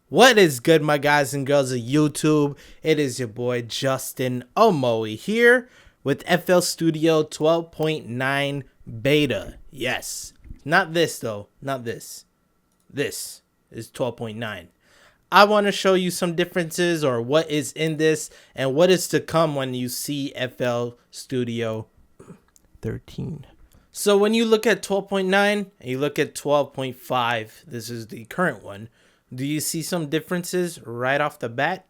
What is good, my guys and girls of YouTube? It is your boy Justin Omoi here with FL Studio 12.9 beta. Yes, not this though, not this. This is 12.9. I want to show you some differences or what is in this and what is to come when you see FL Studio 13. So when you look at 12.9 and you look at 12.5, this is the current one. Do you see some differences right off the bat?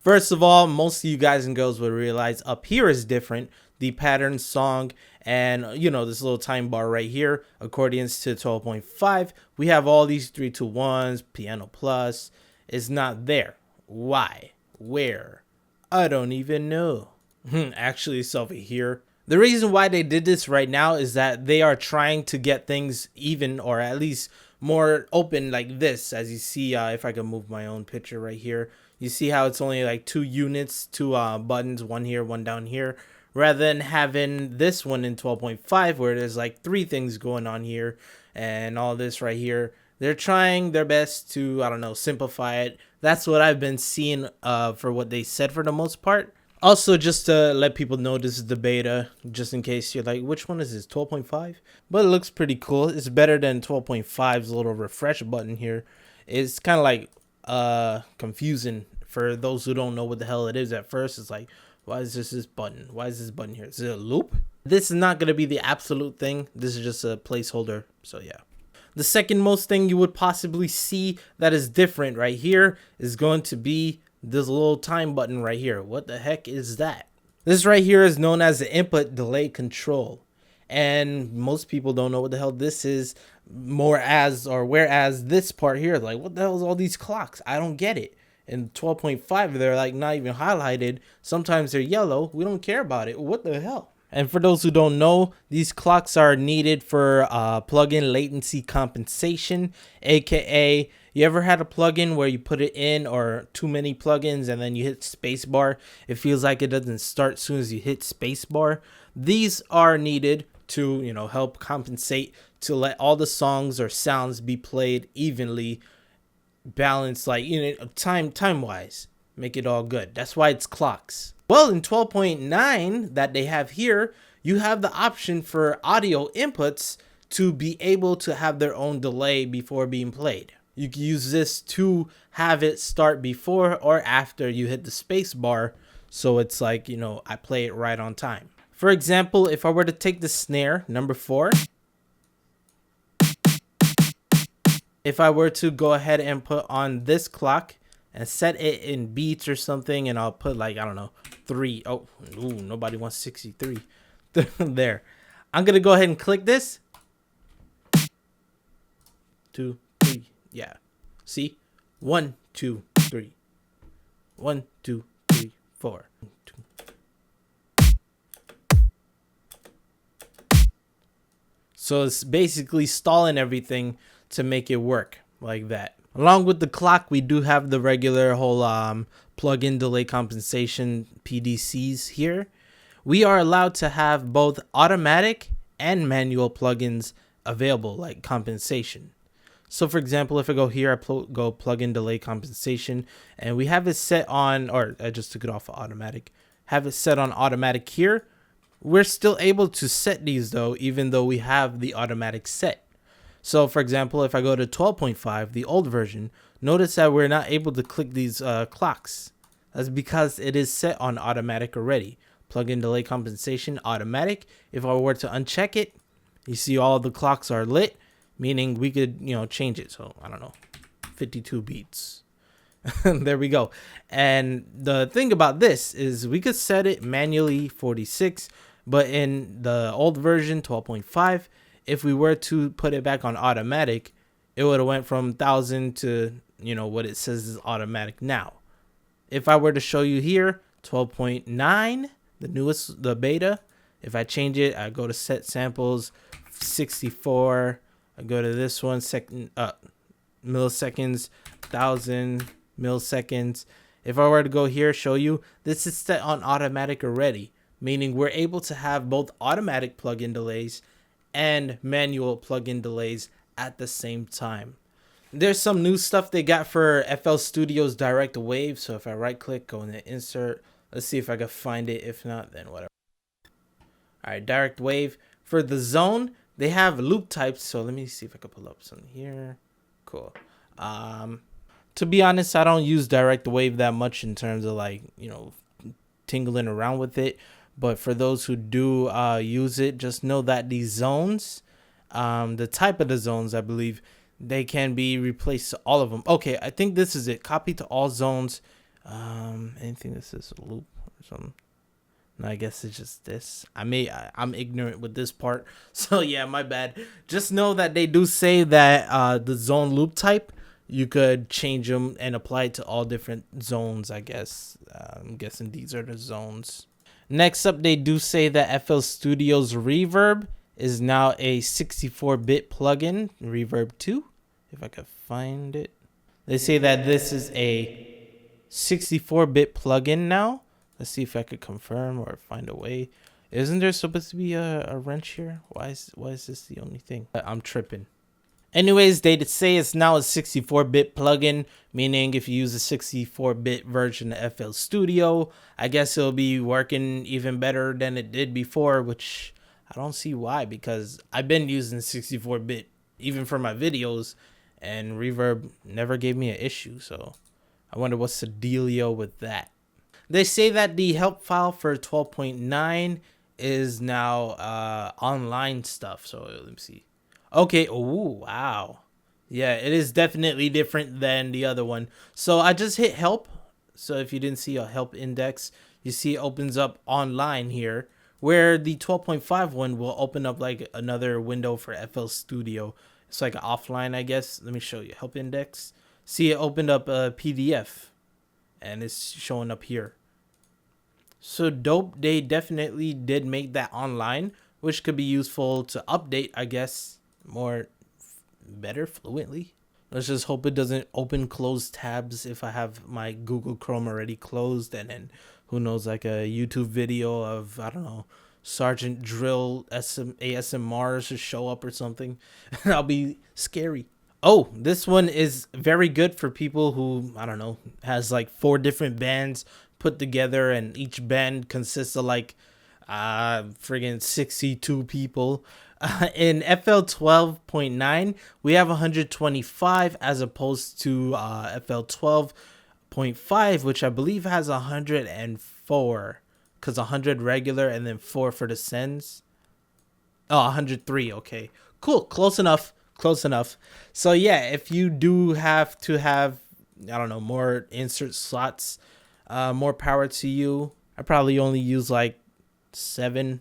First of all, most of you guys and girls will realize up here is different. The pattern, song, and this little time bar right here, accordions to 12.5. We have all these 3-2-1s, piano plus. It's not there. Why? Where? I don't even know. Actually, it's over here. The reason why they did this right now is that they are trying to get things even, or at least more open like this. As you see, if I can move my own picture right here, you see how it's only like 2 units, 2 buttons, one here, one down here, rather than having this one in 12.5 where there's like 3 things going on here and all this right here. They're trying their best to, I don't know, simplify it. That's what I've been seeing for what they said for the most part. Also, just to let people know, this is the beta, just in case you're like, which one is this, 12.5? But it looks pretty cool. It's better than 12.5's little refresh button here. It's kind of like confusing for those who don't know what the hell it is at first. It's like, why is this button? Why is this button here? Is it a loop? This is not going to be the absolute thing. This is just a placeholder. So yeah. The second most thing you would possibly see that is different right here is going to be this little time button right here. What the heck is that? This right here is known as the input delay control, and most people don't know what the hell this is. Whereas this part here, like, what the hell is all these clocks? I don't get it. In 12.5, they're like not even highlighted. Sometimes they're yellow. We don't care about it. What the hell? And for those who don't know, these clocks are needed for plugin latency compensation, aka you ever had a plugin where you put it in, or too many plugins, and then you hit spacebar? It feels like it doesn't start as soon as you hit spacebar. These are needed to, help compensate, to let all the songs or sounds be played evenly, balanced, like, time wise, make it all good. That's why it's clocks. Well, in 12.9 that they have here, you have the option for audio inputs to be able to have their own delay before being played. You can use this to have it start before or after you hit the space bar. So it's like, I play it right on time. For example, if I were to take the snare, number 4. If I were to go ahead and put on this clock and set it in beats or something, and I'll put like, I don't know, 3. Oh, ooh, nobody wants 63. There. I'm going to go ahead and click this. 2, 3. Yeah. See? 1, 2, 3. 1, 2, 3, 4. 2. So it's basically stalling everything to make it work like that. Along with the clock, we do have the regular whole plugin delay compensation PDCs here. We are allowed to have both automatic and manual plugins available, like compensation. So for example, if I go here, I go plugin delay compensation, and we have it set on, or I just took it off of automatic, have it set on automatic here. We're still able to set these though, even though we have the automatic set. So for example, if I go to 12.5, the old version, notice that we're not able to click these clocks. That's because it is set on automatic already. Plugin delay compensation, automatic. If I were to uncheck it, you see all the clocks are lit, meaning we could, change it. So I don't know, 52 beats. There we go. And the thing about this is we could set it manually 46, but in the old version 12.5, if we were to put it back on automatic, it would have went from 1,000 to, what it says is automatic now. If I were to show you here, 12.9, the newest, the beta, if I change it, I go to set samples, 64, I go to this one, milliseconds, 1,000 milliseconds. If I were to go here, show you, this is set on automatic already, meaning we're able to have both automatic plugin delays and manual plugin delays at the same time. There's some new stuff they got for FL Studio's Direct Wave. So if I right click, go into insert, let's see if I can find it. If not, then whatever. All right, Direct Wave. For the zone, they have loop types. So let me see if I can pull up something here. Cool. To be honest, I don't use Direct Wave that much in terms of like, tingling around with it. But for those who do use it, just know that these zones, the type of the zones, I believe, they can be replaced to all of them. Okay, I think this is it. Copy to all zones. Anything that says loop or something. No, I guess it's just this. I'm ignorant with this part. So yeah, my bad. Just know that they do say that the zone loop type, you could change them and apply it to all different zones, I guess. I'm guessing these are the zones. Next up, they do say that FL Studio's Reverb is now a 64-bit plugin, Reverb 2, if I could find it. They say that this is a 64-bit plugin now. Let's see if I could confirm or find a way. Isn't there supposed to be a wrench here? Why is this the only thing? I'm tripping. Anyways, they say it's now a 64-bit plugin, meaning if you use a 64-bit version of FL Studio, I guess it'll be working even better than it did before, which I don't see why, because I've been using 64-bit even for my videos, and Reverb never gave me an issue, so I wonder what's the dealio with that. They say that the help file for 12.9 is now online stuff, so let me see. Okay, oh wow. Yeah, it is definitely different than the other one. So I just hit help. So if you didn't see a help index, you see it opens up online here, where the 12.5 one will open up like another window for FL Studio. It's like offline, I guess. Let me show you. Help index. See, it opened up a PDF, and it's showing up here. So dope. They definitely did make that online, which could be useful to update, I guess, better fluently. Let's just hope it doesn't open closed tabs if I have my Google Chrome already closed, and then who knows, like a YouTube video of, I don't know, Sergeant Drill ASMR to show up or something. That'll be scary. Oh, this one is very good for people who, I don't know, has like 4 different bands put together, and each band consists of like friggin' 62 people. In FL 12.9, we have 125 as opposed to FL 12.5, which I believe has 104, because 100 regular and then 4 for the sends. Oh, 103. Okay, cool. Close enough. Close enough. So yeah, if you do have to have, I don't know, more insert slots, more power to you. I probably only use like 7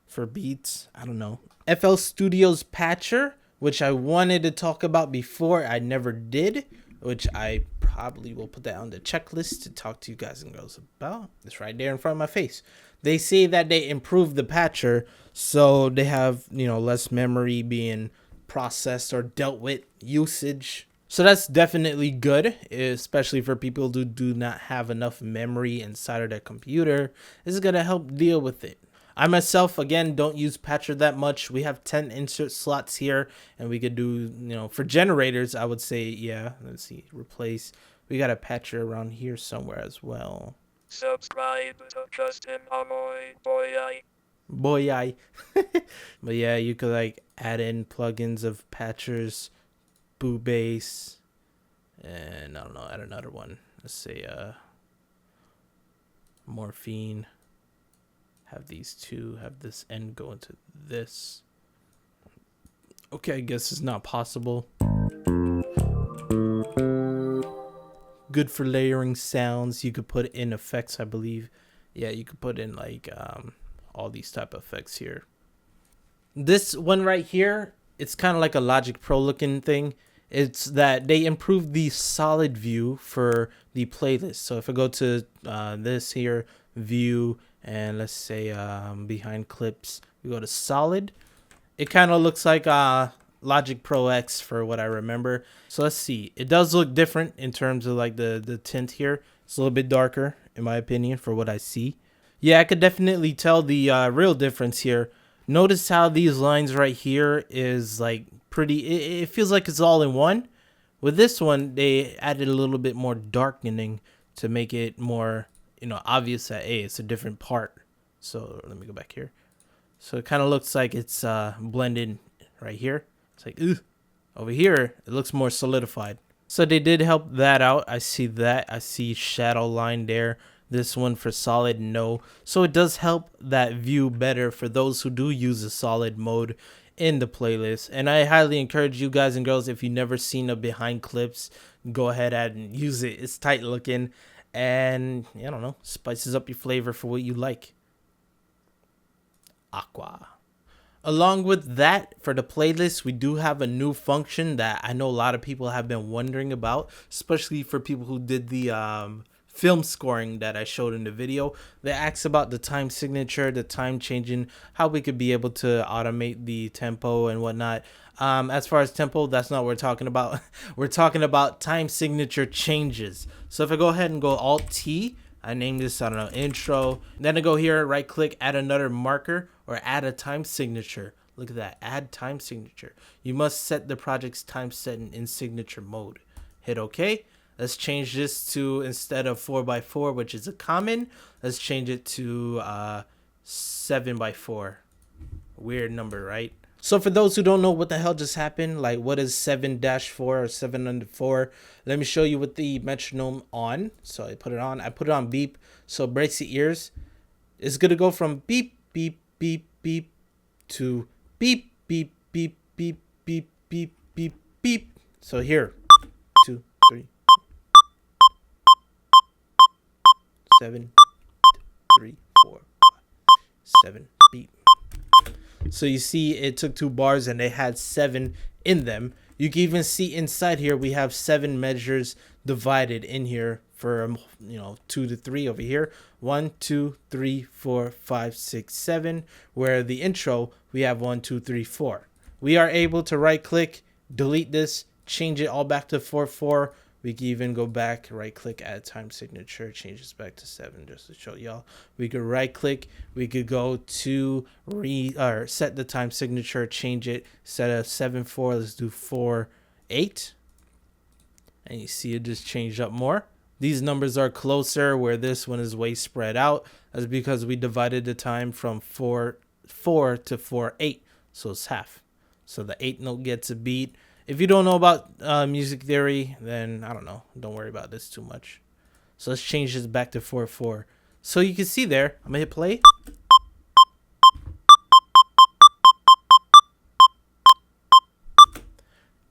for beats. I don't know. FL Studio's Patcher, which I wanted to talk about before, I never did, which I probably will put that on the checklist to talk to you guys and girls about. It's right there in front of my face. They say that they improved the patcher, so they have, less memory being processed or dealt with usage. So that's definitely good, especially for people who do not have enough memory inside of their computer. This is going to help deal with it. I myself, again, don't use patcher that much. We have 10 insert slots here, and we could do, for generators, I would say, yeah, let's see, replace. We got a patcher around here somewhere as well. Subscribe to Justin Omoi, boy. But yeah, you could like add in plugins of patchers, boo bass, and I don't know, add another one. Let's say morphine. Have these two, have this end go into this. Okay, I guess it's not possible. Good for layering sounds. You could put in effects, I believe. Yeah, you could put in like all these type of effects here. This one right here, it's kind of like a Logic Pro looking thing. It's that they improved the solid view for the playlist. So if I go to this here, view, and let's say behind clips, we go to solid. It kind of looks like Logic Pro X for what I remember. So let's see. It does look different in terms of like the tint here. It's a little bit darker in my opinion for what I see. Yeah, I could definitely tell the real difference here. Notice how these lines right here is like pretty, it feels like it's all in one. With this one, they added a little bit more darkening to make it more, obvious that, hey, it's a different part. So let me go back here. So it kind of looks like it's blended right here. It's like, ooh. Over here, it looks more solidified. So they did help that out. I see that. I see shadow line there. This one for solid, no. So it does help that view better for those who do use a solid mode in the playlist. And I highly encourage you guys and girls, if you've never seen a behind clips, go ahead and use it. It's tight looking and, I don't know, spices up your flavor for what you like. Aqua. Along with that, for the playlist, we do have a new function that I know a lot of people have been wondering about, especially for people who did the film scoring that I showed in the video. They asked about the time signature, the time changing, how we could be able to automate the tempo and whatnot. As far as tempo, that's not what we're talking about. We're talking about time signature changes. So if I go ahead and go Alt-T, I name this, I don't know, intro. Then I go here, right click, add another marker or add a time signature. Look at that, add time signature. You must set the project's time setting in signature mode. Hit OK. Let's change this to, instead of 4x4, which is a common, let's change it to 7x4. Weird number, right? So for those who don't know what the hell just happened, like what is 7-4 or 7/4, let me show you with the metronome on. So I put it on beep, so it breaks the ears. It's gonna go from beep, beep, beep, beep to beep, beep, beep, beep, beep, beep, beep, beep. So here, 2, 3, 7, 3, 4, 5, 7, beep. So you see it took 2 bars and they had 7 in them. You can even see inside here we have 7 measures divided in here for 2 to 3 over here. 1, 2, 3, 4, 5, 6, 7. Where the intro we have 1, 2, 3, 4. We are able to right click, delete this, change it all back to 4/4. We can even go back, right click, add time signature, change this back to 7 just to show y'all. We could right click, we could go to set the time signature, change it, set a 7/4, let's do 4/8. And you see it just changed up more. These numbers are closer where this one is way spread out. That's because we divided the time from 4/4 to 4/8. So it's half. So the 8th note gets a beat. If you don't know about music theory, then I don't know. Don't worry about this too much. So let's change this back to 4/4. So you can see there, I'm going to hit play.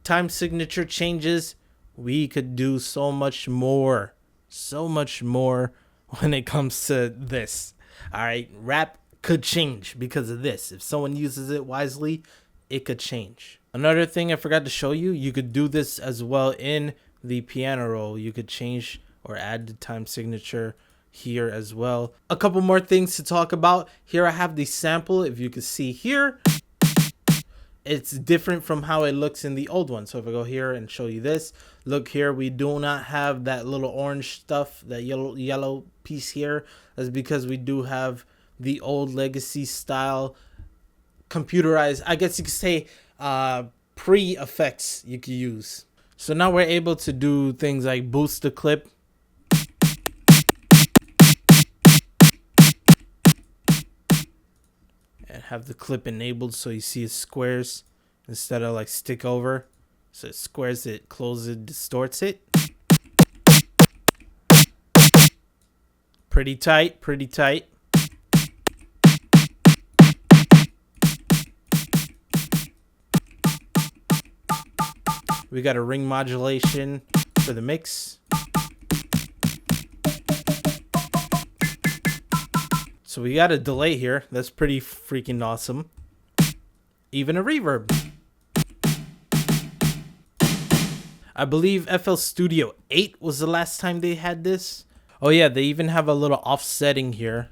Time signature changes. We could do so much more. So much more when it comes to this. All right, rap could change because of this. If someone uses it wisely, it could change. Another thing I forgot to show you, you could do this as well in the piano roll. You could change or add the time signature here as well. A couple more things to talk about. Here I have the sample. If you can see here, it's different from how it looks in the old one. So if I go here and show you this, look here, we do not have that little orange stuff, that yellow piece here. That's because we do have the old legacy style computerized, I guess you could say, pre-effects you could use. So now we're able to do things like boost the clip, and have the clip enabled so you see it squares instead of like stick over. So it squares it, closes it, distorts it. Pretty tight, pretty tight. We got a ring modulation for the mix. So we got a delay here. That's pretty freaking awesome. Even a reverb. I believe FL Studio 8 was the last time they had this. Oh yeah, they even have a little offsetting here.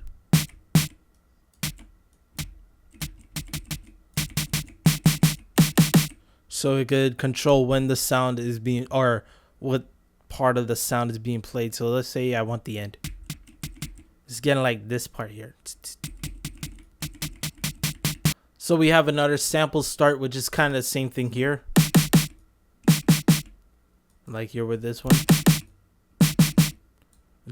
So it could control when the sound is being, or what part of the sound is being played. So let's say I want the end. It's getting like this part here. So we have another sample start, which is kind of the same thing here. Like here with this one.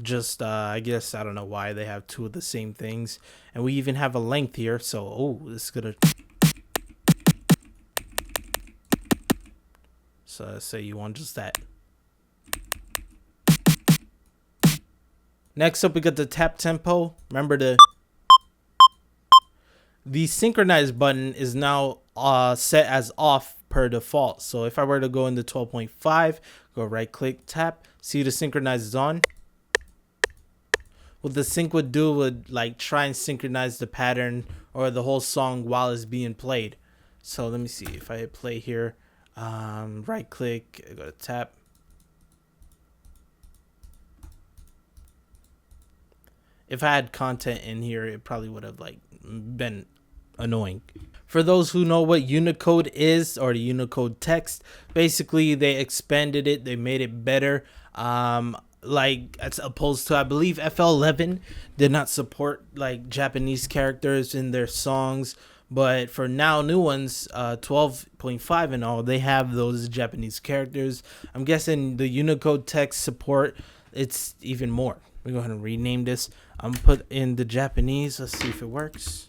Just, I guess, I don't know why they have two of the same things. And we even have a length here. So, oh, this is going to... So let's say you want just that. Next up, we got the tap tempo. Remember the synchronize button is now set as off per default. So if I were to go into 12.5, go right click, tap, see the synchronize is on. What the sync would do would like try and synchronize the pattern or the whole song while it's being played. So let me see if I hit play here, right click, I go to tap. If I had content in here, it probably would have like been annoying. For those who know what Unicode is, or the Unicode Text, basically they expanded it, they made it better. Like as opposed to, I believe FL11 did not support like Japanese characters in their songs, but for now new ones, 12.5 and all, they have those Japanese characters. I'm guessing the Unicode Text support, it's even more. We're going to rename this. I'm put in the Japanese. Let's see if it works.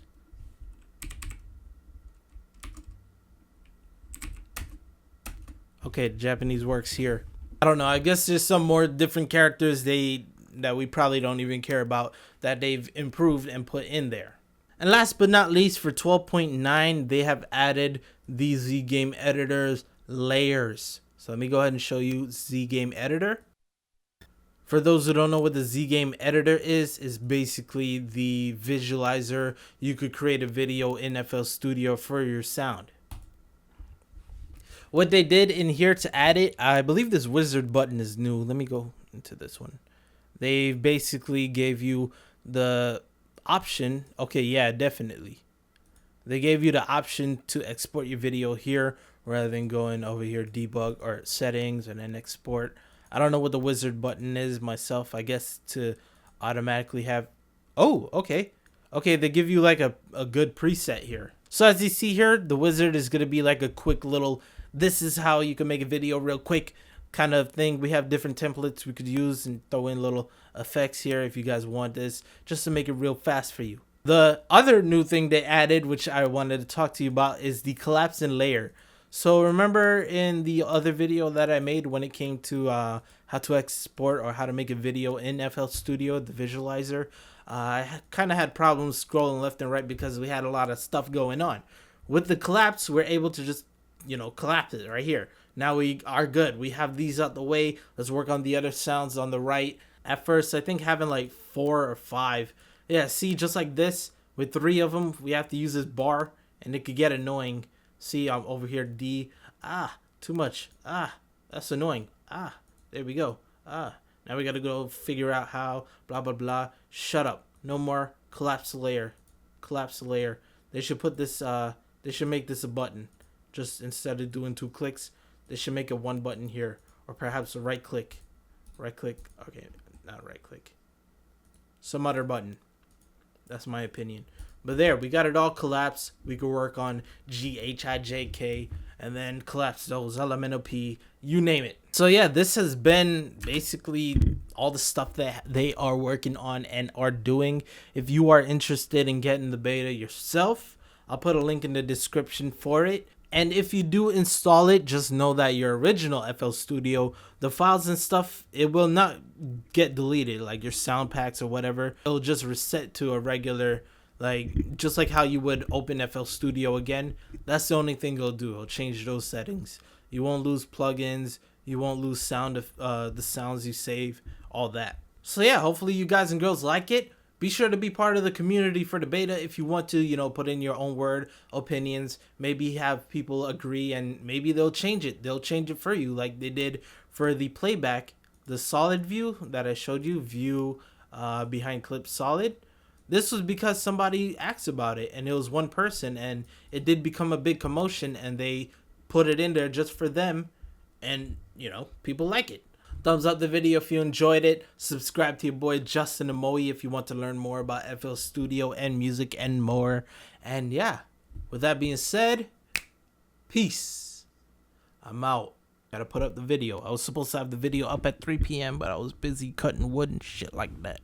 Okay, the Japanese works here. I don't know. I guess there's some more different characters that we probably don't even care about that they've improved and put in there. And last but not least, for 12.9, they have added the Z Game Editor's layers. So let me go ahead and show you Z Game Editor. For those who don't know what the Z Game Editor is basically the visualizer. You could create a video in FL Studio for your sound. What they did in here to add it, I believe this wizard button is new. Let me go into this one. They basically gave you the option. Okay, yeah, definitely. They gave you the option to export your video here rather than going over here, debug or settings and then export. I don't know what the wizard button is myself. I guess to automatically have... Oh, okay. Okay, they give you like a good preset here. So as you see here, the wizard is going to be like a quick little... This is how you can make a video real quick kind of thing. We have different templates we could use and throw in little effects here if you guys want this, just to make it real fast for you. The other new thing they added, which I wanted to talk to you about, is the collapse in layer. So remember in the other video that I made when it came to how to export or how to make a video in FL Studio, the visualizer, I kind of had problems scrolling left and right because we had a lot of stuff going on. With the collapse, we're able to just, you know, collapse it right here. Now we are good. We have these out the way. Let's work on the other sounds on the right. At first, I think having like 4 or 5. Yeah, see, just like this, with 3 of them, we have to use this bar, and it could get annoying. See, I'm over here, D. Too much. That's annoying. There we go. Now we gotta go figure out how, blah, blah, blah. Shut up. No more. Collapse the layer. Collapse the layer. They should put this, they should make this a button. Just instead of doing 2 clicks, they should make it 1 button here. Or perhaps a right click. Right click. Okay, not right click. Some other button. That's my opinion. But there, we got it all collapsed. We could work on GHIJK and then collapse those, elemental P, you name it. So yeah, this has been basically all the stuff that they are working on and are doing. If you are interested in getting the beta yourself, I'll put a link in the description for it. And if you do install it, just know that your original FL Studio, the files and stuff, it will not get deleted, like your sound packs or whatever. It'll just reset to a regular, like just like how you would open FL Studio again. That's the only thing it'll do. It'll change those settings. You won't lose plugins. You won't lose sound of the sounds you save, all that. So yeah, hopefully you guys and girls like it. Be sure to be part of the community for the beta if you want to, you know, put in your own word, opinions, maybe have people agree, and maybe they'll change it. They'll change it for you like they did for the playback, the solid view that I showed you, view behind clip solid. This was because somebody asked about it, and it was one person, and it did become a big commotion, and they put it in there just for them, and, you know, people like it. Thumbs up the video if you enjoyed it. Subscribe to your boy Justin Omoi if you want to learn more about FL Studio and music and more. And yeah, With that being said, peace. I'm out. Gotta put up the video. I was supposed to have the video up at 3 p.m., but I was busy cutting wood and shit like that.